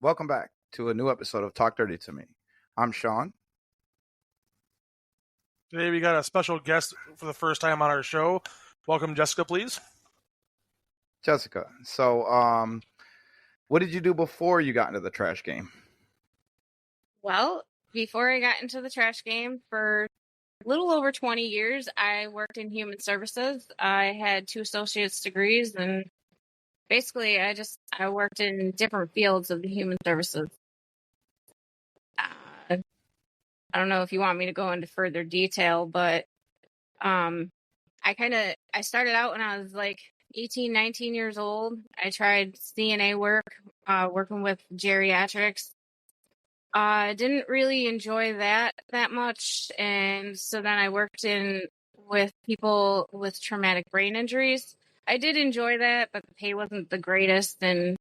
Welcome back to a new episode of Talk Dirty to Me. I'm Shawn. Today we got a special guest for the first time on our show. Welcome, Jessica, please. Jessica. So, what did you do before you got into the trash game? Well, before I got into the trash game, for a little over 20 years, I worked in human services. I had 2 associate's degrees, and basically I worked in different fields of the human services. I don't know if you want me to go into further detail, but I started out when I was like 18, 19 years old. I tried CNA work, working with geriatrics. I didn't really enjoy that much, and so then I worked with people with traumatic brain injuries. I did enjoy that, but the pay wasn't the greatest and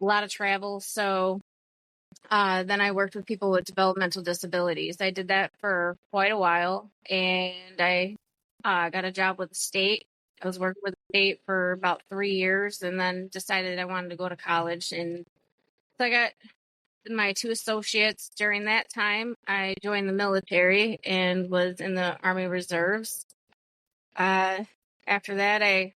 a lot of travel, so then I worked with people with developmental disabilities. I did that for quite a while, and I got a job with the state. I was working with the state for about 3 years, and then decided I wanted to go to college. And so I got my 2 associates. During that time, I joined the military and was in the Army Reserves. After that,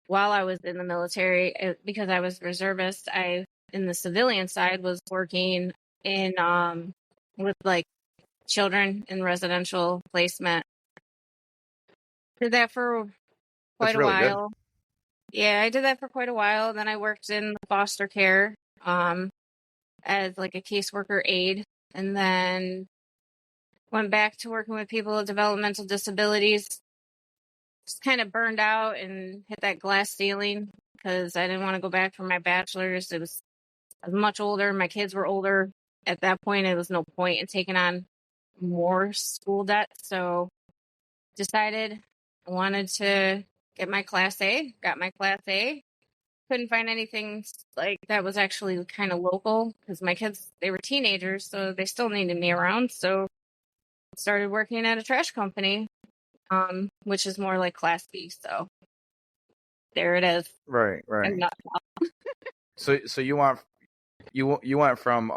while I was in the military, because I was reservist, I in the civilian side was working in with like children in residential placement. Did that for quite a while. Good. Yeah, I did that for quite a while. Then I worked in foster care as like a caseworker aide, and then went back to working with people with developmental disabilities. Just kind of burned out and hit that glass ceiling because I didn't want to go back for my bachelor's. I was much older. My kids were older. At that point, there was no point in taking on more school debt. So decided I wanted to get my Class A. Got my Class A. Couldn't find anything like that was actually kind of local because my kids, they were teenagers, so they still needed me around. So started working at a trash company, which is more like Class B. So there it is. Right. So you went from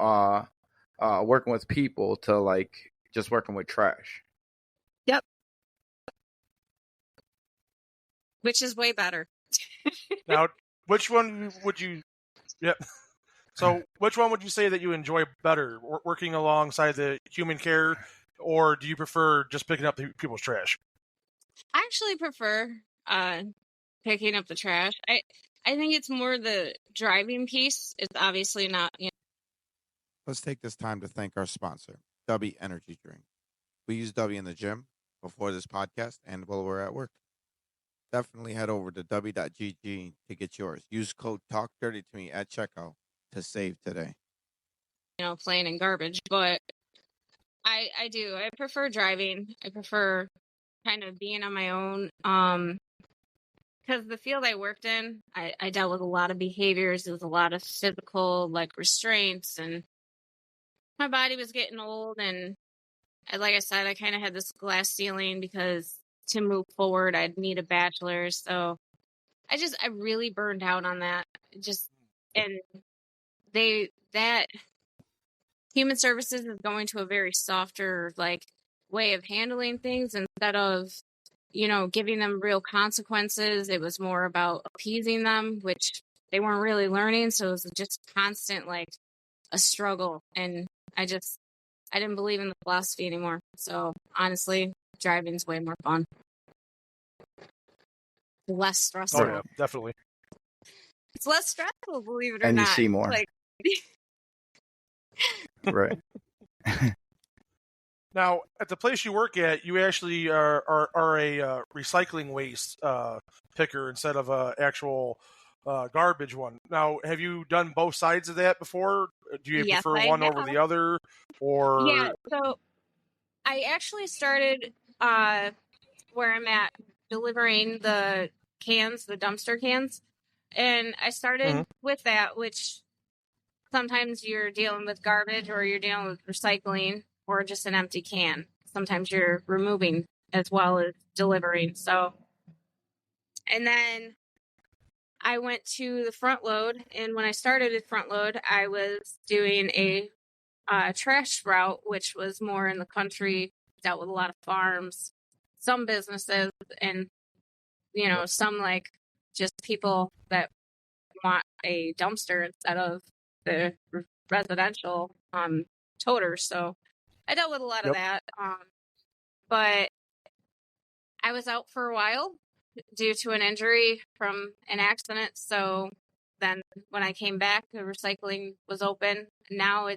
working with people to like just working with trash. Yep. Which is way better. Now, which one would you? Yep. So, which one would you say that you enjoy better, working alongside the human care, or do you prefer just picking up the people's trash? I actually prefer picking up the trash. I think it's more the driving piece. It's obviously not. Let's take this time to thank our sponsor, W Energy Drink. We use W in the gym, before this podcast, and while we're at work. Definitely head over to w.gg to get yours. Use code TALKDIRTYTOME at checkout to save today. Plain and garbage, but I do. I prefer driving. I prefer kind of being on my own. Because the field I worked in, I dealt with a lot of behaviors. There was a lot of physical, like, restraints, and my body was getting old. And like I said, I kind of had this glass ceiling because to move forward, I'd need a bachelor's. So I really burned out on that. And that human services is going to a very softer, like, way of handling things instead of, giving them real consequences. It was more about appeasing them, which they weren't really learning. So it was just constant, like, a struggle. And I didn't believe in the philosophy anymore. So honestly, driving's way more fun. Less stressful. Oh, yeah, definitely. It's less stressful, believe it or and not. You see more. Like... Right. Now, at the place you work at, you actually are a recycling waste picker instead of a actual garbage one. Now, have you done both sides of that before? Do you prefer one over the other? Or yeah, so I actually started where I'm at delivering the cans, the dumpster cans, and I started with that, which sometimes you're dealing with garbage or you're dealing with recycling or just an empty can. Sometimes you're removing as well as delivering. So, and then I went to the front load, and when I started at front load, I was doing a trash route, which was more in the country, dealt with a lot of farms, some businesses, and some like just people that want a dumpster instead of the residential toters. So I dealt with a lot of that. But I was out for a while due to an injury from an accident. So then when I came back, the recycling was open. Now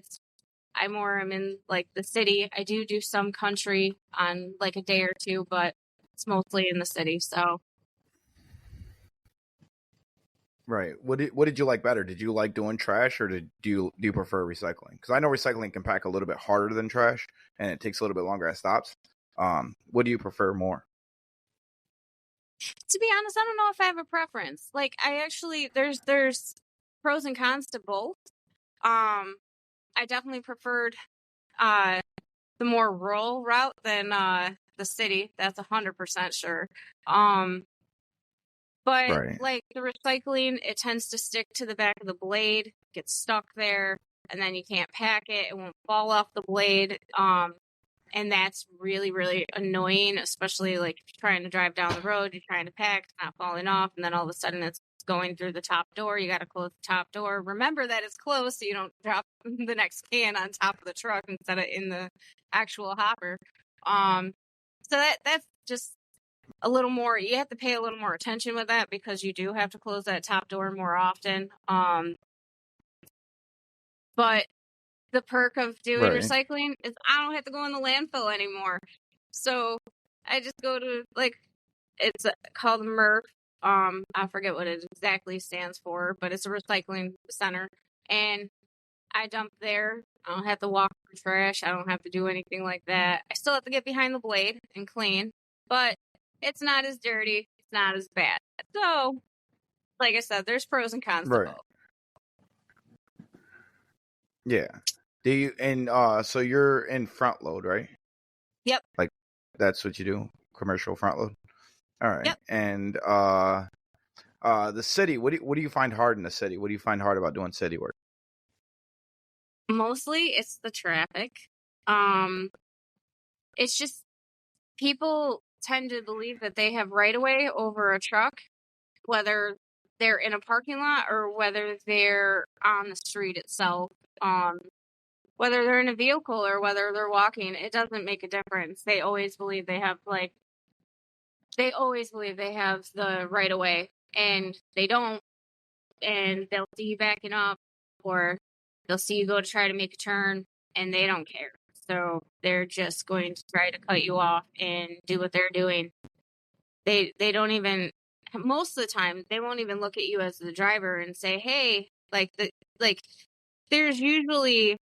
I'm in like the city. I do some country on like a day or two, but it's mostly in the city. So. Right. What did you like better? Did you like doing trash, or do you prefer recycling? Because I know recycling can pack a little bit harder than trash, and it takes a little bit longer at stops. What do you prefer more? To be honest, I don't know if I have a preference. Like, I actually there's pros and cons to both. I definitely preferred the more rural route than the city. That's 100% sure. But Right. like the recycling, it tends to stick to the back of the blade, gets stuck there, and then you can't pack it. It won't fall off the blade. And that's really, really annoying, especially like if you're trying to drive down the road, you're trying to pack, it's not falling off, and then all of a sudden it's going through the top door. You got to close the top door. Remember that it's closed so you don't drop the next can on top of the truck instead of in the actual hopper. So that's just a little more, you have to pay a little more attention with that because you do have to close that top door more often. But the perk of doing recycling is I don't have to go in the landfill anymore. So I just go to it's called MRF. I forget what it exactly stands for, but it's a recycling center. And I dump there. I don't have to walk through trash. I don't have to do anything like that. I still have to get behind the blade and clean, but it's not as dirty. It's not as bad. So, like I said, there's pros and cons to both. Yeah. Do you so you're in front load, right? Yep. Like that's what you do, commercial front load. All right. Yep. And the city. What do you find hard in the city? What do you find hard about doing city work? Mostly, it's the traffic. It's just people tend to believe that they have right of way over a truck, whether they're in a parking lot or whether they're on the street itself. Whether they're in a vehicle or whether they're walking, it doesn't make a difference. They always believe they have the right of way, and they don't, and they'll see you backing up, or they'll see you go to try to make a turn, and they don't care. So they're just going to try to cut you off and do what they're doing. They don't even, most of the time, they won't even look at you as the driver and say, hey, there's usually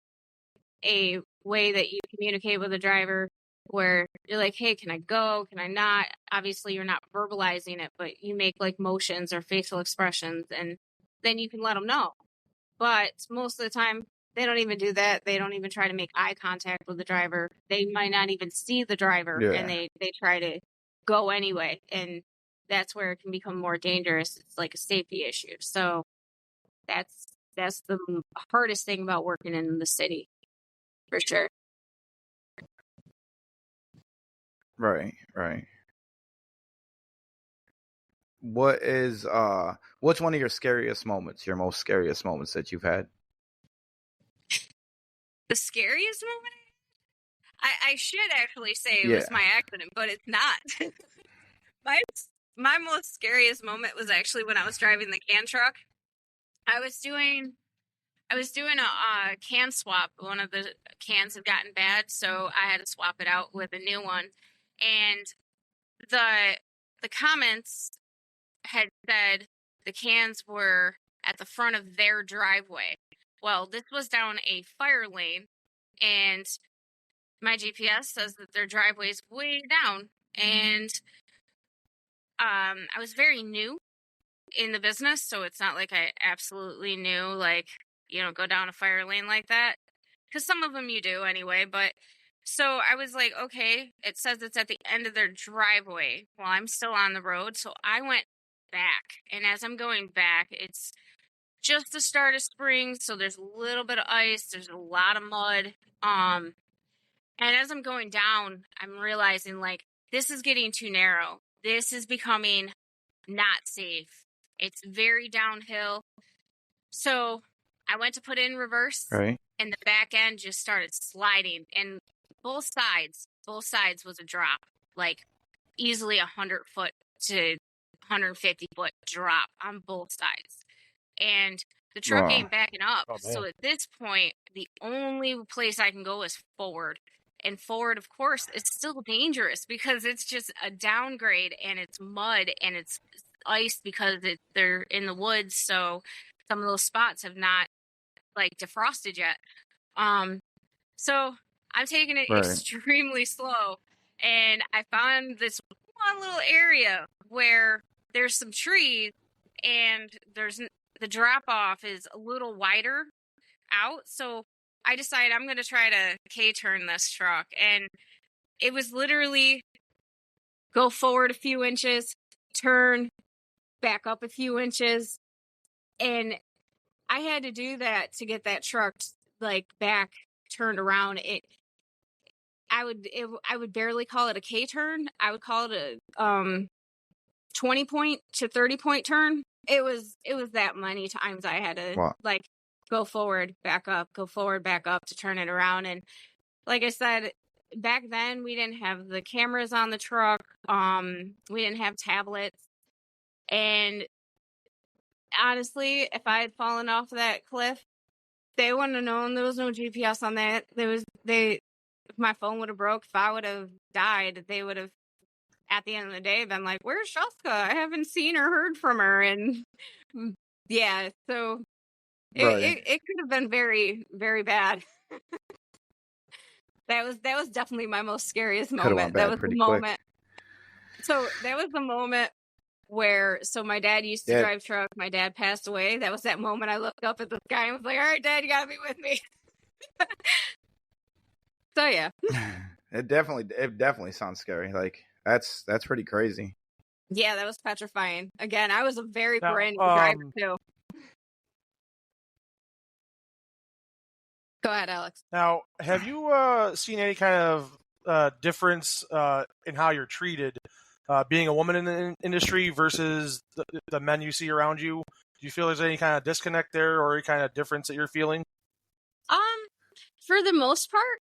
a way that you communicate with a driver where you're like, hey, can I go? Can I not? Obviously, you're not verbalizing it, but you make like motions or facial expressions, and then you can let them know. But most of the time, they don't even do that. They don't even try to make eye contact with the driver. They might not even see the driver, and they try to go anyway. And that's where it can become more dangerous. It's like a safety issue. So that's the hardest thing about working in the city, for sure. Right. What's one of your scariest moments, your most scariest moments that you've had? The scariest moment? I should actually say it was my accident, but it's not. My most scariest moment was actually when I was driving the can truck. I was doing a can swap. One of the cans had gotten bad, so I had to swap it out with a new one. And the comments had said the cans were at the front of their driveway. Well, this was down a fire lane, and my GPS says that their driveway is way down. And I was very new in the business, so it's not like I absolutely knew, go down a fire lane like that. Because some of them you do anyway, but so I was like, okay, it says it's at the end of their driveway. Well, I'm still on the road, so I went back. And as I'm going back, it's just the start of spring, so there's a little bit of ice, there's a lot of mud. And as I'm going down, I'm realizing like this is getting too narrow. This is becoming not safe. It's very downhill. So I went to put it in reverse, Right. and the back end just started sliding. And both sides was a drop, like easily 100-foot to 150-foot drop on both sides. And the truck Wow. ain't backing up. Oh, man. So at this point, the only place I can go is forward. And forward, of course, it's still dangerous because it's just a downgrade and it's mud and it's ice because they're in the woods. So some of those spots have not like defrosted yet. So I'm taking it Right. extremely slow. And I found this one little area where there's some trees and the drop off is a little wider out. So I decided I'm going to try to K-turn this truck. And it was literally go forward a few inches, turn back up a few inches. And I had to do that to get that truck like back turned around. I would barely call it a K-turn. I would call it a 20-point to 30-point turn. It was that many times I had to Wow. like go forward, back up, go forward, back up to turn it around. And like I said, back then we didn't have the cameras on the truck. We didn't have tablets. And honestly, if I had fallen off that cliff, they wouldn't have known. There was no GPS on that. If my phone would have broke, if I would have died, they would have at the end of the day been like, where's Jessica? I haven't seen or heard from her. And yeah, so Right. it could have been very, very bad. That was definitely my most scariest Could have moment. went That bad was the pretty quick. moment. So that was the moment where, so my dad used to Yeah. drive truck. My dad passed away. That was that moment I looked up at the sky and was like, all right, Dad, you gotta be with me. So yeah. It definitely sounds scary. Like that's pretty crazy. Yeah, that was petrifying. Again, I was a very Now, brand new driver too. Go ahead, Alex. Now, have you seen any kind of difference in how you're treated being a woman in the industry versus the men you see around you? Do you feel there's any kind of disconnect there or any kind of difference that you're feeling? For the most part,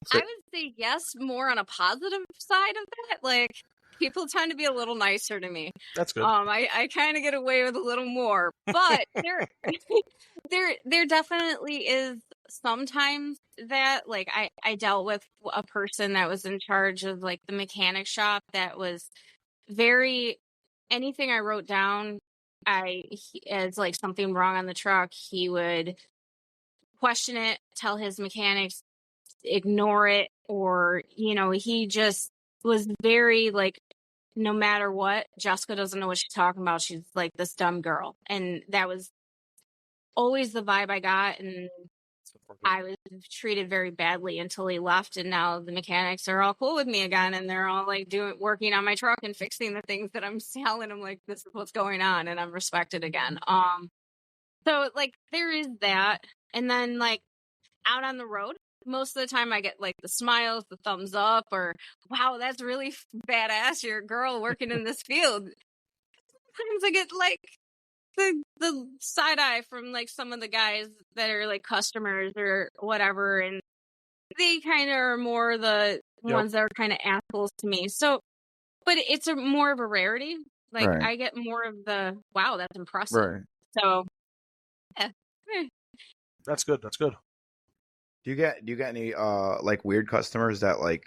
So- I would say yes, more on a positive side of that. Like, people tend to be a little nicer to me. That's good. I kind of get away with a little more, but there definitely is sometimes that, like, I dealt with a person that was in charge of like the mechanic shop that was very, anything I wrote down, as like something wrong on the truck, he would question it, tell his mechanics, ignore it, or he just was very like, no matter what, Jessica doesn't know what she's talking about, she's like this dumb girl. And that was always the vibe I got, and I was treated very badly until he left. And now the mechanics are all cool with me again, and they're all like working on my truck and fixing the things that I'm telling them, like, this is what's going on, and I'm respected again. So like there is that. And then like out on the road, most of the time I get like the smiles, the thumbs up, or wow, that's really badass, you're a girl working in this field. Sometimes I get like the side eye from like some of the guys that are like customers or whatever, and they kind of are more the ones that are kind of assholes to me. So, but it's more of a rarity. Like Right. I get more of the wow, that's impressive. Right. So, yeah. That's good. That's good. Do you get any like weird customers that like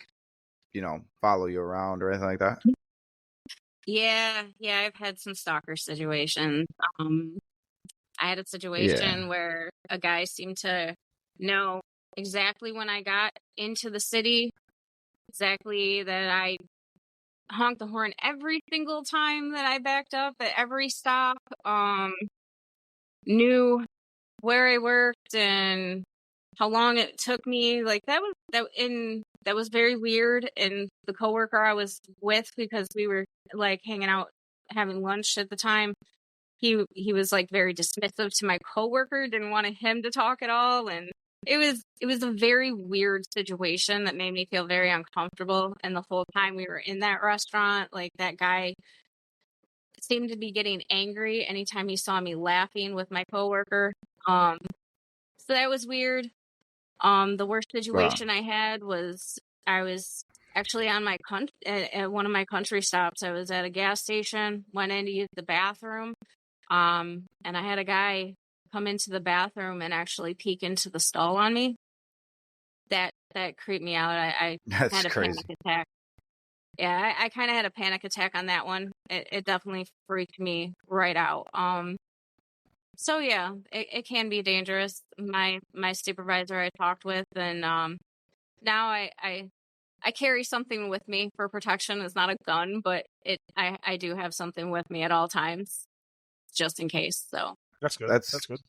follow you around or anything like that? Yeah, I've had some stalker situations. I had a situation where a guy seemed to know exactly when I got into the city, exactly that I honked the horn every single time that I backed up at every stop, knew where I worked and how long it took me. Like that was very weird. And the coworker I was with, because we were like hanging out having lunch at the time, he was like very dismissive to my coworker, didn't want him to talk at all, and it was a very weird situation that made me feel very uncomfortable. And the whole time we were in that restaurant, like that guy seemed to be getting angry anytime he saw me laughing with my coworker. So that was weird. The worst situation I had was I was actually on my at one of my country stops. I was at a gas station, went in to use the bathroom, and I had a guy come into the bathroom and actually peek into the stall on me. That creeped me out. I That's had a crazy. panic attack. Yeah, I kind of had a panic attack on that one. It definitely freaked me right out. So yeah, it can be dangerous. My supervisor I talked with, and now I carry something with me for protection. It's not a gun, but I do have something with me at all times, just in case. So That's good. That's That's good.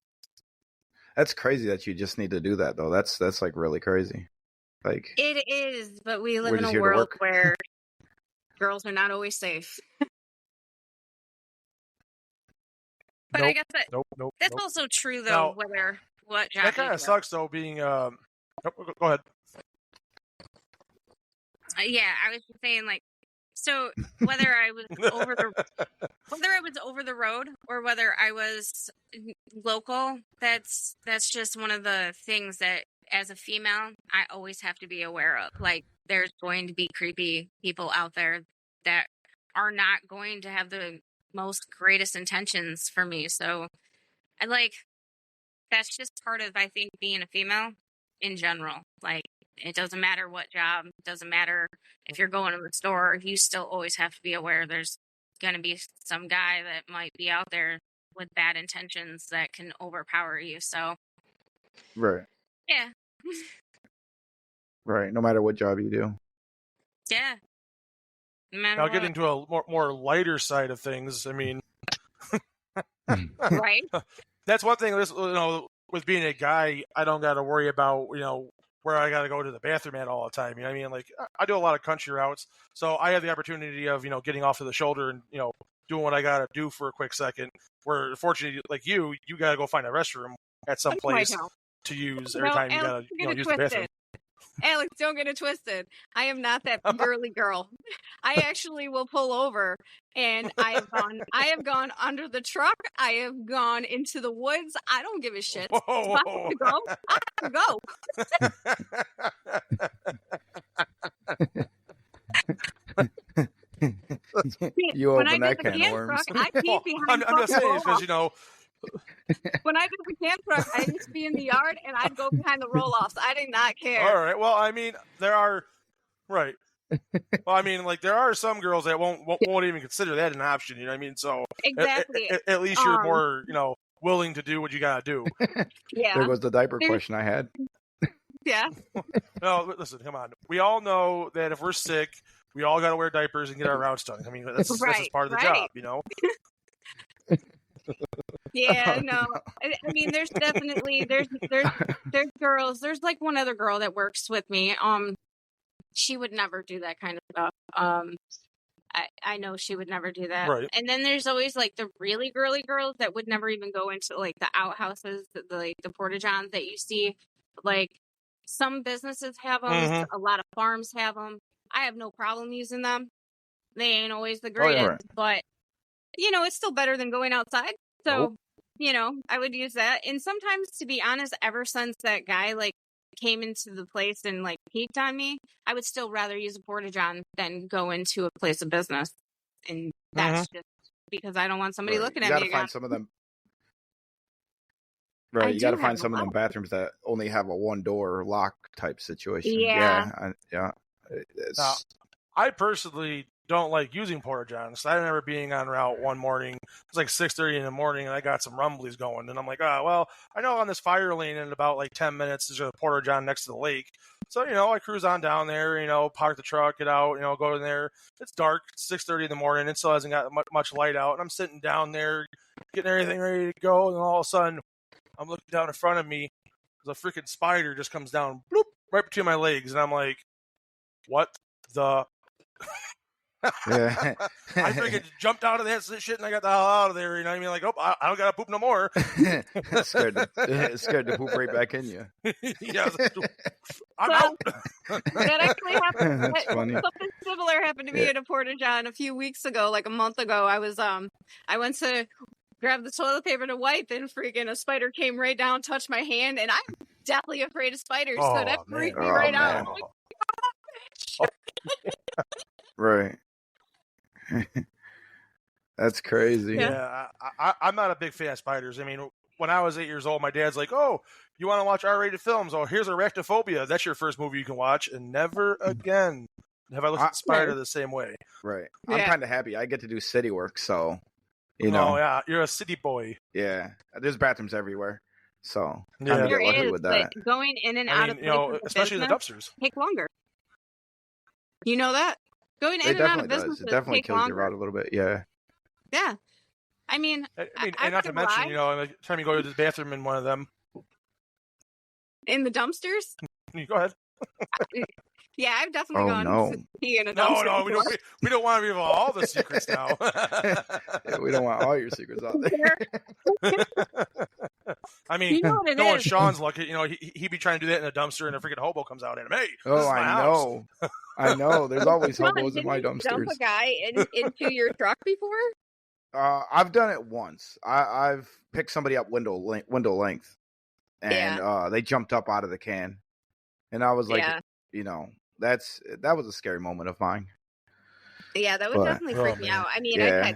That's crazy that you just need to do that though. That's like really crazy. Like it is, but we live we're in just a here to world work. where girls are not always safe. But I guess Nope. that's also true, though, Now, what job that kind you of do. sucks, though, being. Go ahead. Yeah, I was just saying, like, so whether I was over the road or whether I was local, that's just one of the things that, as a female, I always have to be aware of. Like, there's going to be creepy people out there that are not going to have the most greatest intentions for me. So that's just part of, I think, being a female in general. Like, it doesn't matter what job, it doesn't matter if you're going to the store, you still always have to be aware there's going to be some guy that might be out there with bad intentions that can overpower you. So, Right. yeah. Right. No matter what job you do. Yeah. No matter Now, what. getting to a more lighter side of things, I mean, Right? that's one thing. With being a guy, I don't got to worry about where I got to go to the bathroom at all the time. You know what I mean? Like, I do a lot of country routes, so I have the opportunity of getting off to the shoulder and doing what I got to do for a quick second. Where unfortunately, like you got to go find a restroom at some place to use every time you got to use the bathroom. Alex, don't get it twisted. I am not that girly girl. I actually will pull over, and I have gone under the truck. I have gone into the woods. I don't give a shit. If I have to go, I have to go. You When I open that did the can of can worms. truck, I peed behind I'm just saying because when I did the can truck, I used to be in the yard and I'd go behind the roll-offs. I did not care. All right. Well, I mean, there are right. Well, I mean, like there are some girls that won't even consider that an option. You know what I mean? So exactly. At least you're more willing to do what you gotta do. Yeah. There goes the diaper question I had. Yeah. No, listen, come on. We all know that if we're sick, we all gotta wear diapers and get our routes done. I mean, that's just part of the job, Yeah, no. I mean, there's definitely there's girls. There's like one other girl that works with me. She would never do that kind of stuff. I know she would never do that. Right. And then there's always like the really girly girls that would never even go into like the outhouses, the porta-johns that you see. Like some businesses have them, Mhm. a lot of farms have them. I have no problem using them. They ain't always the Oh, yeah. greatest, but it's still better than going outside. So, I would use that. And sometimes, to be honest, ever since that guy like came into the place and like peeked on me, I would still rather use a porta-john than go into a place of business. And that's just because I don't want somebody looking at me. You got to find some of them. Right, you got to find some of them bathrooms that only have a one door lock type situation. Yeah. Now, I personally don't like using porta-johns. I remember being on route one morning. It was like 6:30 in the morning, and I got some rumblies going. And I'm like, well, I know on this fire lane in about like 10 minutes there's a porta-john next to the lake. So, I cruise on down there, park the truck, get out, go in there. It's dark, 6:30 in the morning. It still hasn't got much light out. And I'm sitting down there getting everything ready to go. And all of a sudden, I'm looking down in front of me. There's a freaking spider just comes down, bloop, right between my legs. And I'm like, what the... Yeah. I freaking jumped out of that shit and I got the hell out of there. You know what I mean? Like, oh, I don't gotta poop no more. scared to poop right back in you. Yeah, I'm out. That actually happened. That's funny. Something similar happened to me at a Porta John a few weeks ago, like a month ago. I went to grab the toilet paper to wipe, and freaking a spider came right down, touched my hand, and I'm deathly afraid of spiders, so that freaked me right out. Right. That's crazy. Yeah, I'm not a big fan of spiders. I mean, when I was 8 years old, my dad's like, "Oh, you want to watch R-rated films? Oh, here's Arachnophobia. That's your first movie you can watch." And never again have I looked at Spider the same way. Right. Yeah. I'm kind of happy. I get to do city work, so you know. Oh yeah, you're a city boy. Yeah. There's bathrooms everywhere, so Yeah. kind of There get lucky is, with that. but going in and I out mean, of you know, places of especially the business dumpsters. take longer. You know that? Going in It and out of definitely business does. It definitely take kills longer. your route a little bit. Yeah. Yeah. I mean, I mean, I and not to wouldn't mention, lie. you know, every time you go to the bathroom in one of them, in the dumpsters. you go ahead. Yeah, I've definitely gone to pee in a No, dumpster. no, we don't want to reveal all the secrets now. Yeah, we don't want all your secrets out there. I mean, You know what it knowing is. Sean's lucky, you know, he'd be trying to do that in a dumpster, and a freaking hobo comes out at him. Hey, this Oh, is my I house. know. I know. There's always Sean, hobos in my didn't you jump dumpsters. a guy into your truck before? I've done it once. I've picked somebody up window length, and they jumped up out of the can, and I was like, Yeah. you know, that was a scary moment of mine. Yeah, that would But- definitely freak me man. out. I mean, Yeah.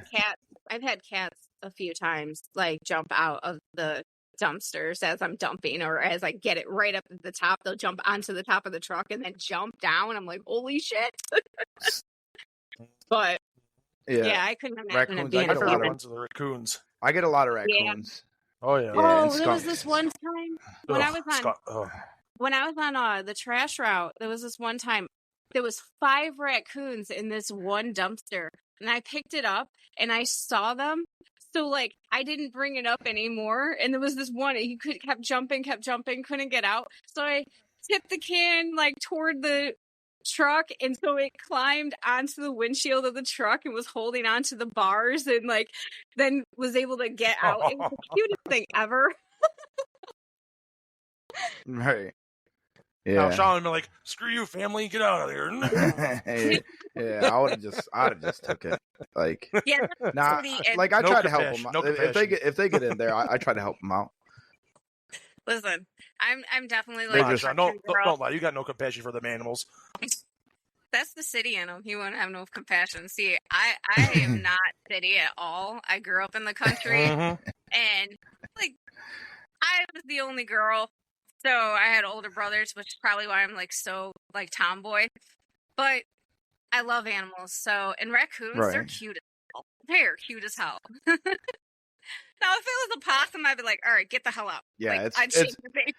I've had cats a few times, like jump out of the dumpsters as I'm dumping, or as I get it right up at the top, they'll jump onto the top of the truck and then jump down. I'm like, holy shit! But yeah, I couldn't imagine Raccoons, it being I My get a lot favorite of- ones are the raccoons. I get a lot of raccoons. Oh yeah. Yeah, Oh, and there was skunks. this one time when I was on when I was on the trash route. There was this one time there was 5 raccoons in this one dumpster, and I picked it up and I saw them. So like I didn't bring it up anymore, and there was this one. He kept jumping, couldn't get out. So I tipped the can like toward the truck, and so it climbed onto the windshield of the truck and was holding onto the bars, and like then was able to get out. It was the cutest thing ever. Right. Now Yeah. Sean would be like, "Screw you, family, get out of there." Yeah, I'd have just took it. Like, Yeah, nah, pretty- and- like I No try to help compassion, them. no If they get in there, I try to help them out. listen, I'm definitely They're like just- a Sean, don't country girl. don't lie. You got no compassion for the animals. That's the city in him. He wouldn't have no compassion. See, I am not city at all. I grew up in the country, Mhm. and like I was the only girl, so I had older brothers, which is probably why I'm like so like tomboy. But I love animals. So and raccoons, they're Right. cute as hell. They're cute as hell. Now, if it was a possum, I'd be like, all right, get the hell out. Yeah, like, it's- I'd shake the thing.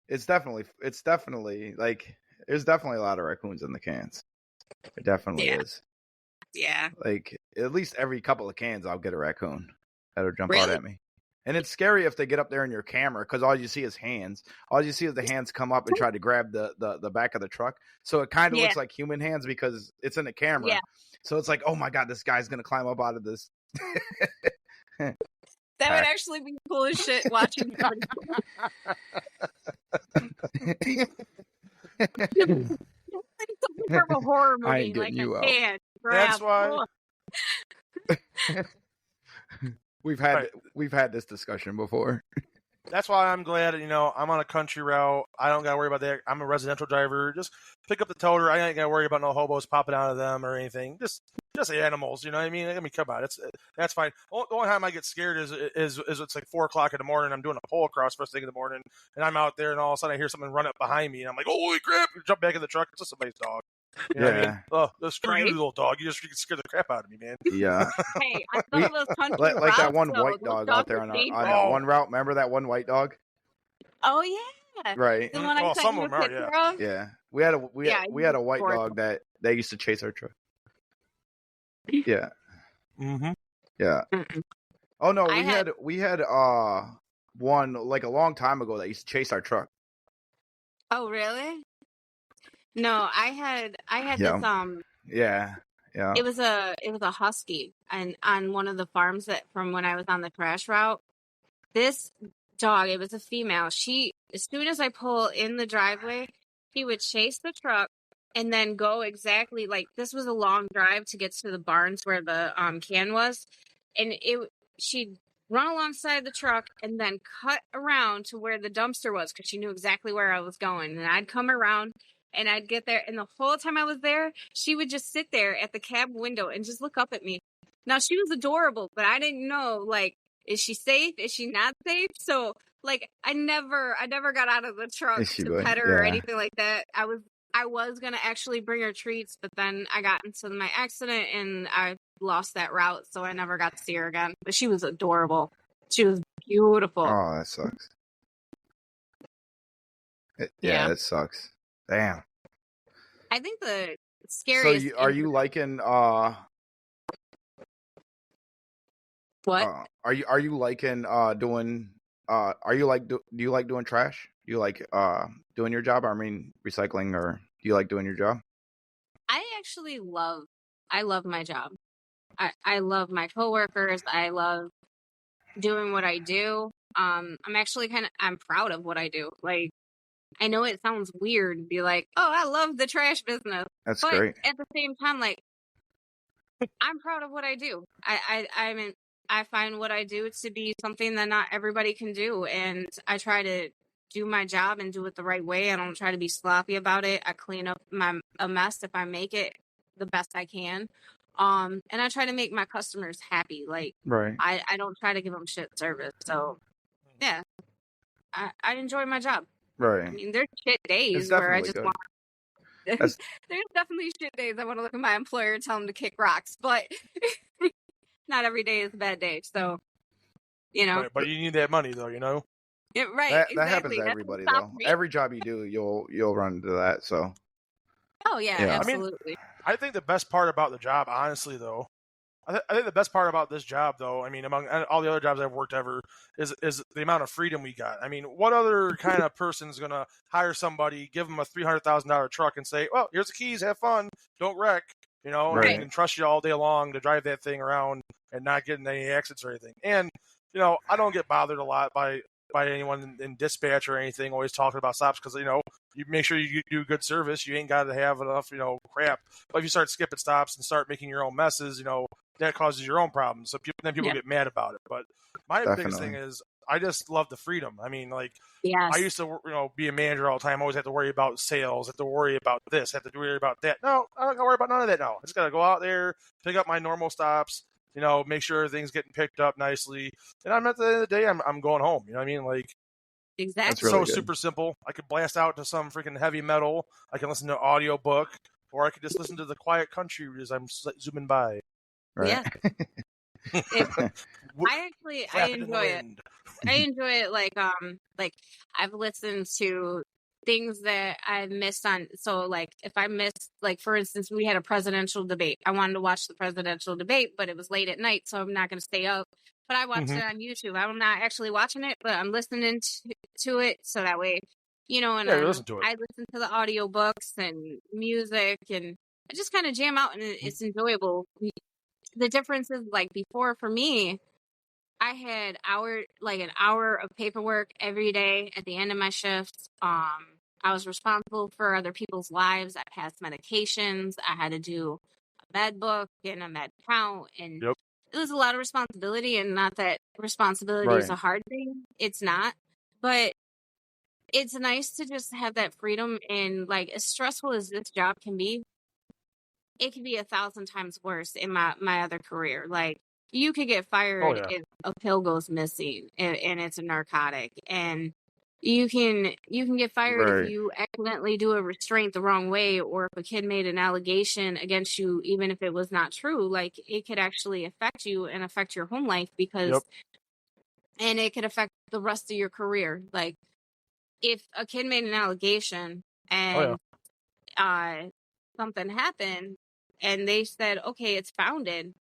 It's definitely like there's definitely a lot of raccoons in the cans. It definitely Yeah. is. Yeah. Like at least every couple of cans, I'll get a raccoon that'll jump out Really? at me. And it's scary if they get up there in your camera because all you see is hands. All you see is the hands come up and try to grab the back of the truck. So it kind of Yeah. looks like human hands because it's in the camera. Yeah. So it's like, oh my god, this guy's gonna climb up out of this. That would actually be cool as shit watching. Like something from a horror I movie, ain't like getting you a out. can. That's grab. why- We've had Right. we've had this discussion before. That's why I'm glad, you know, I'm on a country route. I don't got to worry about that. I'm a residential driver. Just pick up the toter. I ain't got to worry about no hobos popping out of them or anything. Just animals, you know what I mean? I mean, come on. That's fine. The only time I get scared is it's like 4 o'clock in the morning. I'm doing a pole across first thing in the morning, and I'm out there, and all of a sudden I hear something run up behind me, and I'm like, holy crap! Jump back in the truck. It's just somebody's dog. You know what I mean? Oh, screw you, Right? little dog. You just freaking scared the crap out of me, man. Yeah. Hey, I saw those country like that routes, one though. white Those dog dogs out there are on dangerous. that one route. Remember that one white dog? Oh yeah, Right. the one I Well, sent some you of a them are, picture yeah. of. Yeah. We had a white horrible. dog that they used to chase our truck. Yeah. Mm-hmm. Yeah. Mm-mm. Oh no, I we had one like a long time ago that used to chase our truck. Oh really? No, I had Yeah. this Yeah. Yeah. it was a husky and on one of the farms that from when I was on the crash route. This dog, it was a female. She, as soon as I pull in the driveway, she would chase the truck and then go exactly like this was a long drive to get to the barns where the can was, and she'd run alongside the truck and then cut around to where the dumpster was because she knew exactly where I was going, and I'd come around. And I'd get there, and the whole time I was there, she would just sit there at the cab window and just look up at me. Now, she was adorable, but I didn't know, like, is she safe? Is she not safe? So like I never got out of the truck Is she to really? pet her or Yeah. anything like that. I was gonna actually bring her treats, but then I got into my accident and I lost that route, so I never got to see her again. But she was adorable. She was beautiful. Oh, that sucks. Yeah. It sucks. Damn. I think the So scariest are you liking what? are you liking doing are you like do you like doing trash? Do you like doing your job? I mean recycling, or do you like doing your job? I love my job. I love my coworkers. I love doing what I do. I'm actually I'm proud of what I do. Like, I know it sounds weird to be like, oh, I love the trash business. That's But great. at the same time, like, I'm proud of what I do. I mean, I find what I do to be something that not everybody can do. And I try to do my job and do it the right way. I don't try to be sloppy about it. I clean up a mess if I make it the best I can. And I try to make my customers happy. Like, Right. I don't try to give them shit service. So yeah, I enjoy my job. I Right. mean, there's shit It's days where I definitely just good. want. That's There's definitely shit days I want to look at my employer and tell him to kick rocks, but not every day is a bad day. So, you know, Right, but you need that money though, you know. right? that happens Exactly. to That's what everybody stops though. me. Every job you do, you'll run into that. So Oh yeah, Yeah. I mean, absolutely. I think the best part about the job, honestly, though, I think the best part about this job, though, I mean, among all the other jobs I've worked ever, is the amount of freedom we got. I mean, what other kind of person's gonna hire somebody, give them a $300,000 truck, and say, "Well, here's the keys, have fun, don't wreck," you know, Right. and trust you all day long to drive that thing around and not get in any accidents or anything. And you know, I don't get bothered a lot by anyone in dispatch or anything always talking about stops because you know you make sure you do good service. You ain't got to have enough crap. But if you start skipping stops and start making your own messes, that causes your own problems. So then people Yeah. get mad about it. But my biggest thing Definitely. is I just love the freedom. I mean, like Yes. I used to be a manager all the time. I always have to worry about sales, have to worry about this, have to worry about that. No, I don't got to worry about none of that now. I just got to go out there, pick up my normal stops. Make sure everything's getting picked up nicely. And I'm at the end of the day, I'm going home. You know what I mean? Like, Exactly. it's really so good. super simple. I could blast out to some freaking heavy metal. I can listen to an audio book, or I could just listen to the quiet country as I'm zooming by. Right. Yeah. I enjoy it. I enjoy it like I've listened to things that I've missed on. So like if I missed, like for instance, we had a presidential debate. I wanted to watch the presidential debate, but it was late at night, so I'm not going to stay up. But I watched it on YouTube. I'm not actually watching it, but I'm listening to it, so that way, and Yeah, listen to it. I listen to the audiobooks and music, and I just kind of jam out, and it's enjoyable. The difference is like before for me, I had an hour of paperwork every day at the end of my shifts. I was responsible for other people's lives. I passed medications. I had to do a med book and a med count, and Yep. it was a lot of responsibility. And not that responsibility is Right. a hard thing; it's not. But it's nice to just have that freedom. And like as stressful as this job can be, it could be 1,000 times worse in my other career. Like you could get fired yeah. if a pill goes missing and it's a narcotic, and you can get fired if Right. you accidentally do a restraint the wrong way, or if a kid made an allegation against you, even if it was not true. Like it could actually affect you and affect your home life Yep. and it could affect the rest of your career. Like if a kid made an allegation and something happened and they said, okay, it's founded.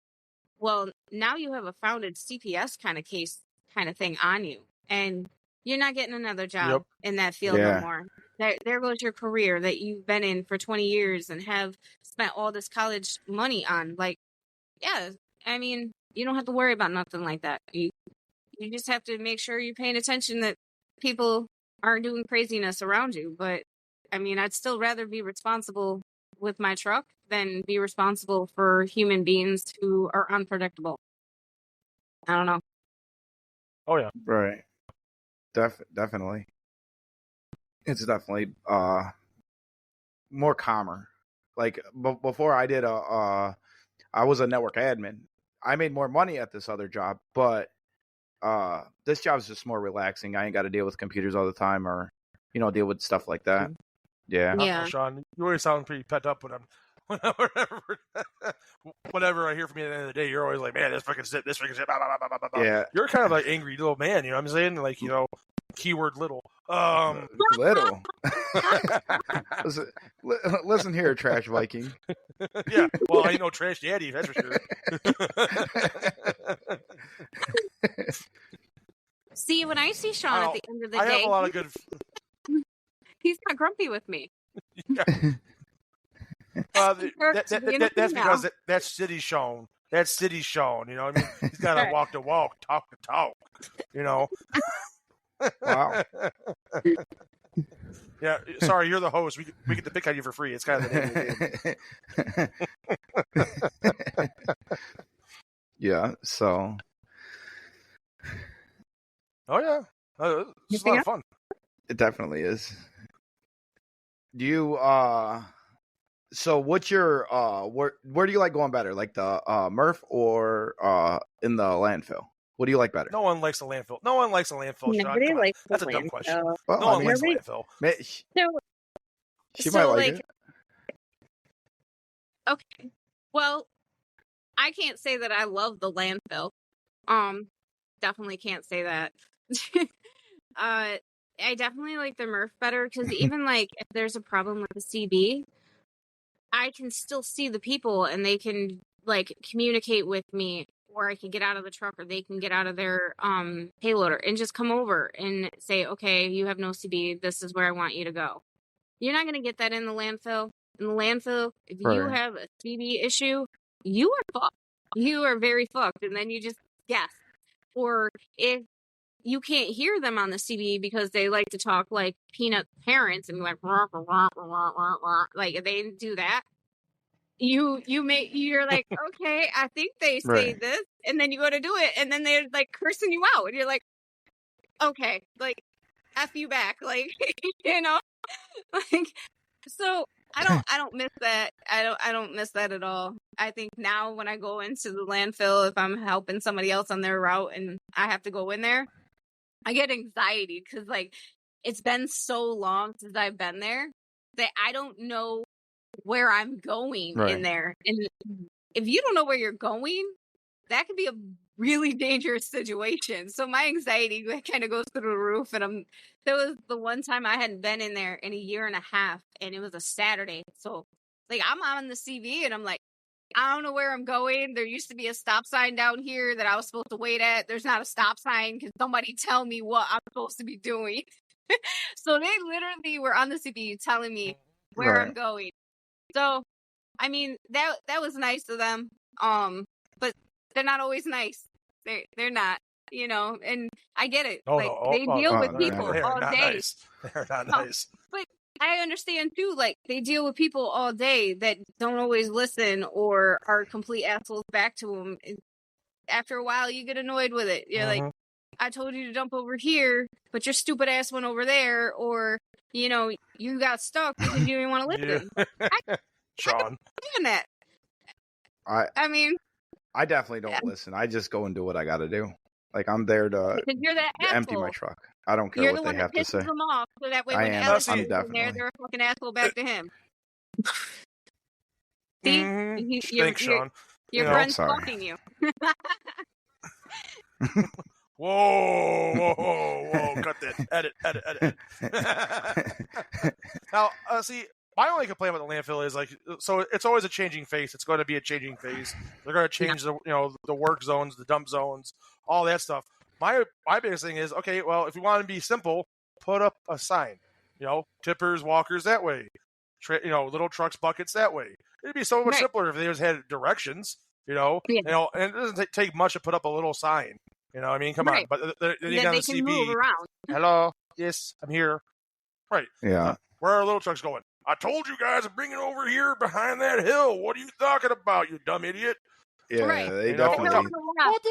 Well, now you have a founded CPS kind of thing on you, and you're not getting another job Yep. in that field no Yeah. more. there goes your career that you've been in for 20 years and have spent all this college money on. Like, yeah, I mean, you don't have to worry about nothing like that. You just have to make sure you're paying attention that people aren't doing craziness around you. But I mean, I'd still rather be responsible with my truck than be responsible for human beings who are unpredictable. I don't know. Oh yeah. Right. Definitely. It's definitely more calmer. Like before I did I was a network admin. I made more money at this other job, but this job is just more relaxing. I ain't got to deal with computers all the time or deal with stuff like that. Yeah. Yeah. Shawn, you always sound pretty pent up when whenever I hear from you at the end of the day, you're always like, man, this freaking shit, blah, blah, blah, blah, blah. Yeah. You're kind of like angry little man, you know what I'm saying? Like, keyword little. Little. listen here, Trash Viking. Yeah, well, I know Trash Daddy, that's for sure. See, when I see Shawn at the end of the day, I have a lot of good. He's not grumpy with me. Yeah. That's because that's City Shawn. That's City Shawn. You know what I mean? He's got to walk the walk, talk the talk. Wow. Yeah, sorry, you're the host. We get to pick on you for free. It's kind of the name of the game. Yeah, so. Oh, yeah. It's a lot of fun. It definitely is. Do you, so what's your, where do you like going better? Like the Murph or in the landfill? What do you like better? No one likes the landfill. No one likes the landfill, Nobody Shawn. likes That's the a dumb landfill. question. Well, no one likes the landfill. She might like it. Okay. Well, I can't say that I love the landfill. Definitely can't say that. I definitely like the Murph better because even like if there's a problem with the CB, I can still see the people and they can like communicate with me, or I can get out of the truck or they can get out of their payloader and just come over and say, okay, you have no CB. This is where I want you to go. You're not going to get that in the landfill. In the landfill, if you have a CB issue, you are fucked. You are very fucked. And then you just guess. Or if you can't hear them on the CB because they like to talk like peanut parents and be like, rah, rah, rah, rah, rah, rah. Like if they do that, you're like, okay, I think they say this, and then you go to do it, and then they're like cursing you out, and you're like, okay, like F you back, like like so I don't miss that. I don't miss that at all. I think now when I go into the landfill, if I'm helping somebody else on their route and I have to go in there, I get anxiety because like it's been so long since I've been there that I don't know where I'm going in there. And if you don't know where you're going, that could be a really dangerous situation. So my anxiety kind of goes through the roof. And there was the one time I hadn't been in there in a year and a half, and it was a Saturday. So like I'm on the CV and I'm like, I don't know where I'm going. There used to be a stop sign down here that I was supposed to wait at. There's not a stop sign. Can somebody tell me what I'm supposed to be doing? So they literally were on the CV telling me where I'm going. So, I mean, that was nice of them. But they're not always nice. They're not, and I get it. They deal with people all day. Nice. They're not nice. But I understand too, like they deal with people all day that don't always listen or are complete assholes back to them. After a while, you get annoyed with it. You're like, I told you to dump over here, but your stupid ass went over there, or you got stuck because you didn't want to listen. Shawn. That. I mean, I definitely don't listen. I just go and do what I got to do. Like I'm there to empty my truck. I don't care what they have to say. Them off, so that way when Alex is in there, they're a fucking asshole back to him. See, Shawn. Your friend's talking you. Whoa! Cut that. Edit. Now, see, my only complaint about the landfill is so it's always a changing face. It's going to be a changing phase. They're going to change the work zones, the dump zones, all that stuff. My biggest thing is, okay, well, if you want to be simple, put up a sign. tippers, walkers that way. Little trucks, buckets that way. It'd be so much simpler if they just had directions. And it doesn't take much to put up a little sign. I mean, come on. But then you got the CB. Move around. Hello, yes, I'm here. Right. Yeah. Where are little trucks going? I told you guys to bring it over here behind that hill. What are you talking about, you dumb idiot? Yeah, they definitely. What the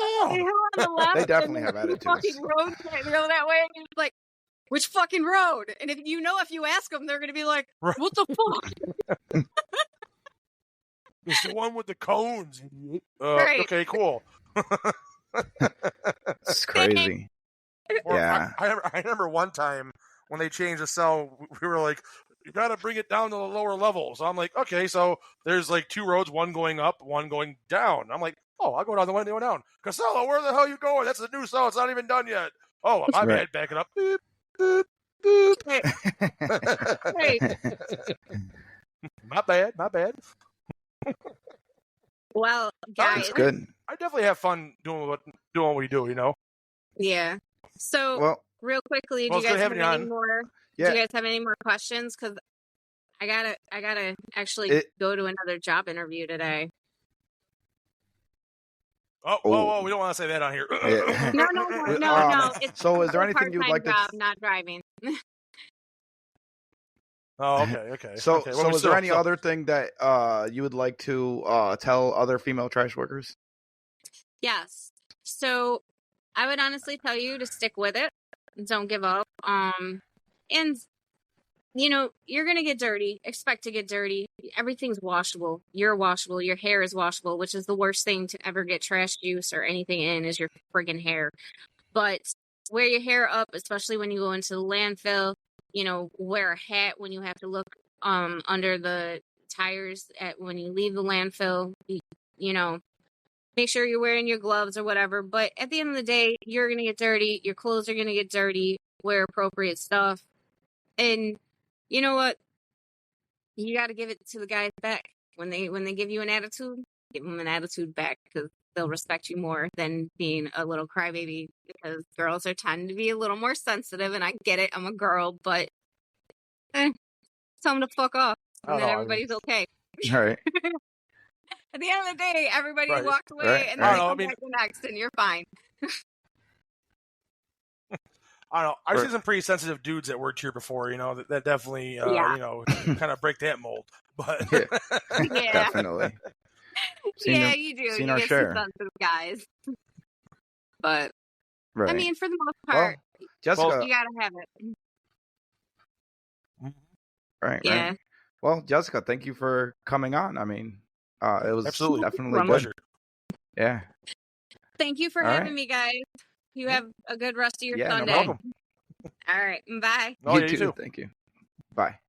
hell? They definitely have attitudes. Fucking road that way, and you're like, which fucking road? And if you ask them, they're gonna be like, what the fuck? It's the one with the cones, idiot. Okay, cool. It's crazy. Yeah. I remember one time when they changed the cell, we were like, you got to bring it down to the lower level. So I'm like, okay, so there's like 2 roads, one going up, one going down. I'm like, oh, I'll go down the one going down. Casella, where the hell are you going? That's the new cell. It's not even done yet. Oh, my bad. Back it up. Boop, boop, boop. Hey. My bad. Well, guys, that's good. I definitely have fun doing what we do, Yeah. So, real quickly, do you guys have any more? Yeah. Do you guys have any more questions? Because I gotta actually go to another job interview today. Oh, we don't want to say that on here. No. So, is there anything you'd like to? Not driving. Oh, okay. So is there any other thing that you would like to tell other female trash workers? Yes. So I would honestly tell you to stick with it. Don't give up. And you're gonna get dirty. Expect to get dirty. Everything's washable. You're washable. Your hair is washable, which is the worst thing to ever get trash juice or anything in is your friggin' hair. But wear your hair up, especially when you go into the landfill. Wear a hat when you have to look under the tires when you leave the landfill. Make sure you're wearing your gloves or whatever. But at the end of the day, you're going to get dirty. Your clothes are going to get dirty. Wear appropriate stuff. And you know what? You got to give it to the guys back. When they give you an attitude, give them an attitude back because they'll respect you more than being a little crybaby, because girls tend to be a little more sensitive, and I get it. I'm a girl, but tell them to fuck off, and then everybody's okay. All right. At the end of the day, everybody walks away, and then they come back the next, and you're fine. I don't know. I've seen some pretty sensitive dudes that worked here before, that definitely, kind of break that mold. But yeah. Definitely. You do. You get some sensitive guys. But, I mean, for the most part, Jessica, you got to have it. Right. Yeah. Right. Well, Jessica, thank you for coming on. I mean, it was definitely good. Pleasure. Yeah. Thank you for having me, guys. You have a good rest of your Sunday. No problem. All right. Bye. You too. Thank you. Bye.